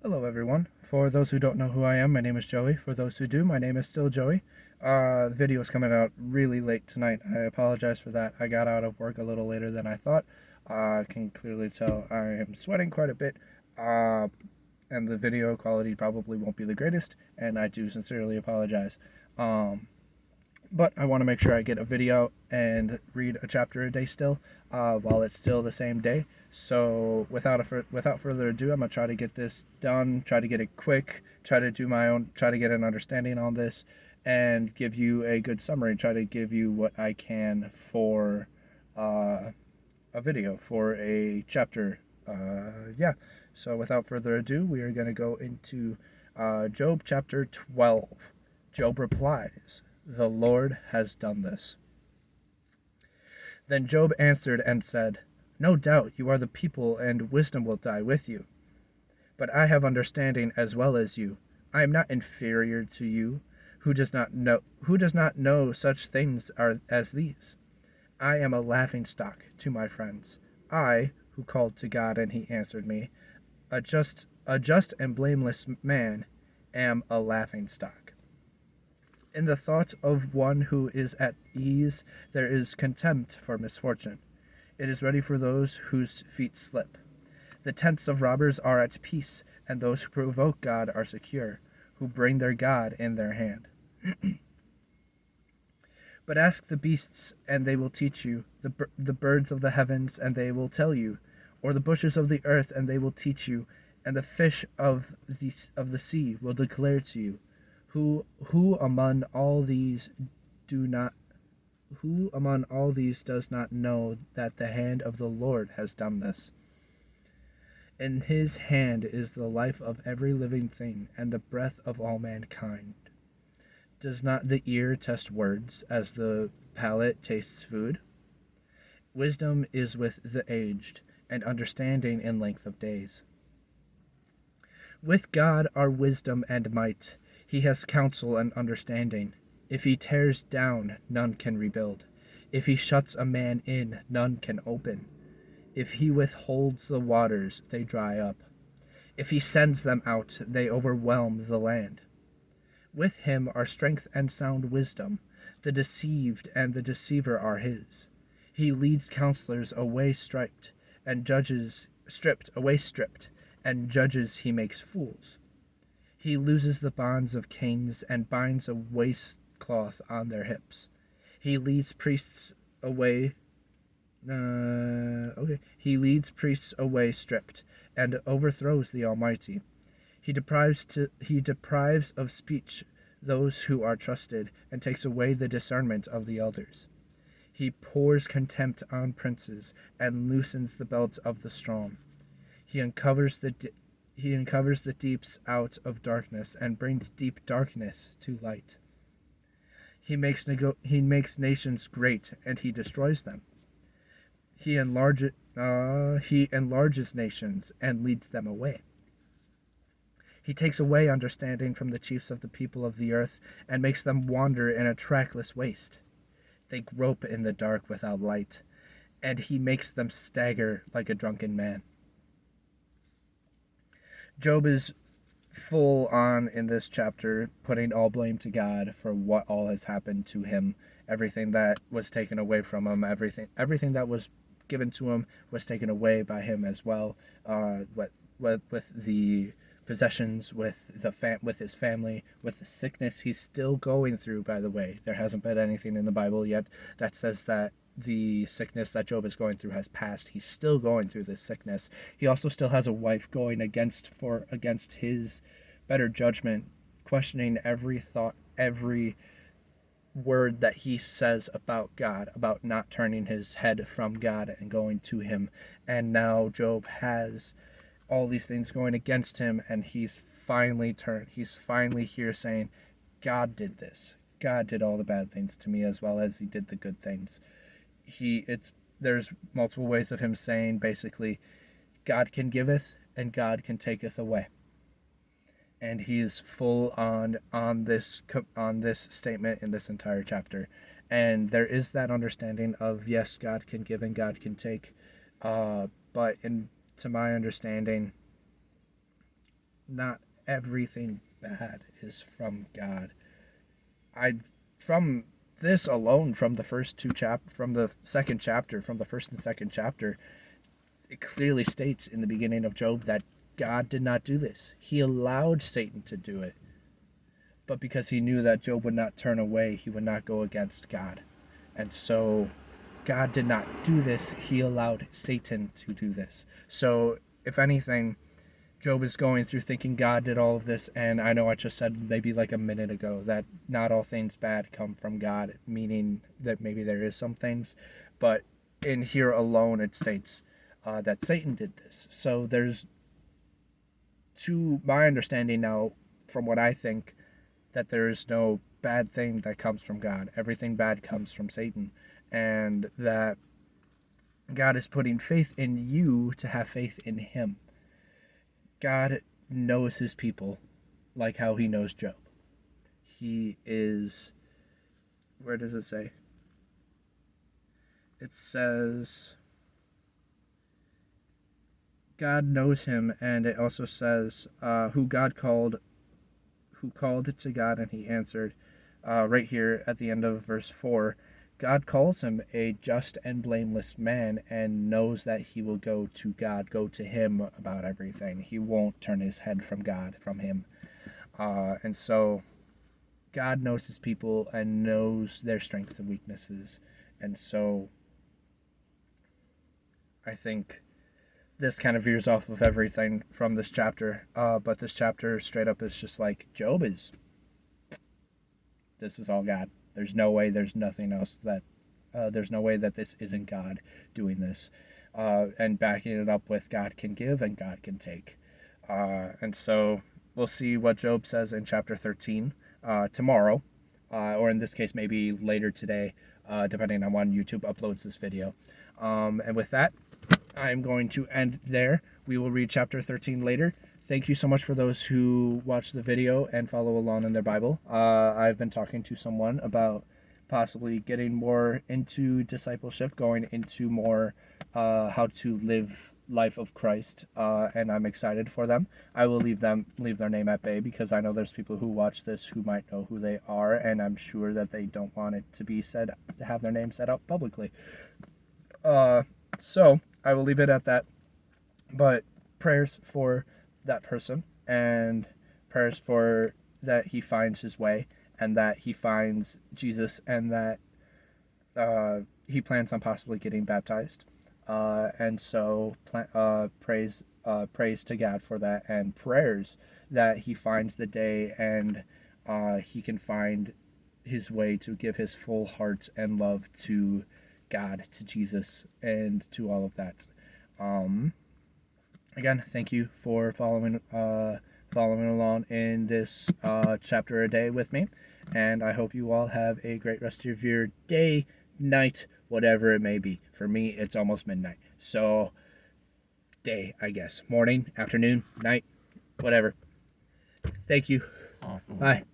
Hello, everyone. For those who don't know who I am, my name is Joey. For those who do, my name is still Joey. The video is coming out really late tonight. I apologize for that. I got out of work a little later than I thought. I can clearly tell I am sweating quite a bit, uh, and the video quality probably won't be the greatest, and I do sincerely apologize. Um, but I want to make sure I get a video and read a chapter a day still, while it's still the same day. So without further ado, I'm gonna try to get this done. Try to get it quick. Try to get an understanding on this, and give you a good summary. Try to give you what I can for uh, a video for a chapter. Yeah. So without further ado, we are gonna go into Job chapter 12. Job replies, "The Lord has done this." Then Job answered and said, "No doubt you are the people, and wisdom will die with you. But I have understanding as well as you. I am not inferior to you, who does not know such things as these. I am a laughing stock to my friends. I, who called to God and he answered me, a just and blameless man, am a laughing stock. In the thought of one who is at ease, there is contempt for misfortune. It is ready for those whose feet slip. The tents of robbers are at peace, and those who provoke God are secure, who bring their God in their hand. But ask the beasts, and they will teach you, the birds of the heavens, and they will tell you, or the bushes of the earth, and they will teach you, and the fish of the sea will declare to you. Who among all these do not who among all these does not know that the hand of the Lord has done this? In his hand is the life of every living thing, and the breath of all mankind. Does not the ear test words as the palate tastes food? Wisdom is with the aged, and understanding in length of days. With God are wisdom and might. He has counsel and understanding. If he tears down, none can rebuild. If he shuts a man in, none can open. If he withholds the waters, they dry up. If he sends them out, they overwhelm the land. With him are strength and sound wisdom. The deceived and the deceiver are his. He leads counselors away stripped, and judges he makes fools. He looses the bonds of kings and binds a waistcloth on their hips. He leads priests away. He leads priests away stripped, and overthrows the Almighty. He deprives of speech those who are trusted, and takes away the discernment of the elders. He pours contempt on princes, and loosens the belt of the strong. He uncovers the deeps out of darkness, and brings deep darkness to light. He makes nations great, and he destroys them. He enlarges nations and leads them away. He takes away understanding from the chiefs of the people of the earth, and makes them wander in a trackless waste. They grope in the dark without light, and he makes them stagger like a drunken man. Job is full on in this chapter, putting all blame to God for what all has happened to him. Everything that was taken away from him, everything that was given to him was taken away by him as well. With the possessions, with his family, with the sickness he's still going through. By the way, there hasn't been anything in the Bible yet that says that the sickness that Job is going through has passed. He's still going through this sickness. He also still has a wife going against his better judgment, questioning every thought, every word that he says about God, about not turning his head from God and going to him. And now Job has all these things going against him, and he's finally turned. He's finally here saying, God did this. God did all the bad things to me as well as he did the good things. There's multiple ways of him saying basically, God can giveth and God can taketh away. And he is full on this statement in this entire chapter. And there is that understanding of, yes, God can give and God can take, but to my understanding, not everything bad is from God. From this alone, from the from the second chapter, from the first and second chapter, it clearly states in the beginning of Job that God did not do this. He allowed Satan to do it. But because he knew that Job would not turn away, he would not go against God. And so God did not do this. He allowed Satan to do this. So if anything, Job is going through thinking God did all of this. And I know I just said maybe like a minute ago that not all things bad come from God, meaning that maybe there is some things. But in here alone, it states that Satan did this. So there's, to my understanding now, from what I think, that there is no bad thing that comes from God. Everything bad comes from Satan. And that God is putting faith in you to have faith in him. God knows his people like how he knows Job. He is... Where does it say? It says... God knows him, and it also says who called to God, and he answered. Right here at the end of verse 4, God calls him a just and blameless man and knows that he will go to God, go to him about everything. He won't turn his head from God, from him. And so God knows his people and knows their strengths and weaknesses. And so I think this kind of veers off of everything from this chapter. But this chapter straight up is just like, this is all God. There's no way, there's nothing else that, there's no way that this isn't God doing this. And backing it up with God can give and God can take. And so we'll see what Job says in chapter 13 tomorrow, or in this case, maybe later today, depending on when YouTube uploads this video. And with that, I'm going to end there. We will read chapter 13 later. Thank you so much for those who watch the video and follow along in their Bible. I've been talking to someone about possibly getting more into discipleship, going into more how to live life of Christ, and I'm excited for them. I will leave their name at bay because I know there's people who watch this who might know who they are, and I'm sure that they don't want it to be said, to have their name set up publicly. So I will leave it at that. But prayers for that person, and prayers for that he finds his way, and that he finds Jesus, and that he plans on possibly getting baptized. And so praise to God for that, and prayers that he finds the day and he can find his way to give his full heart and love to God, to Jesus, and to all of that. Again, thank you for following along in this chapter a day with me, and I hope you all have a great rest of your day, night, whatever it may be. For me, it's almost midnight, so day, I guess. Morning, afternoon, night, whatever. Thank you. Bye.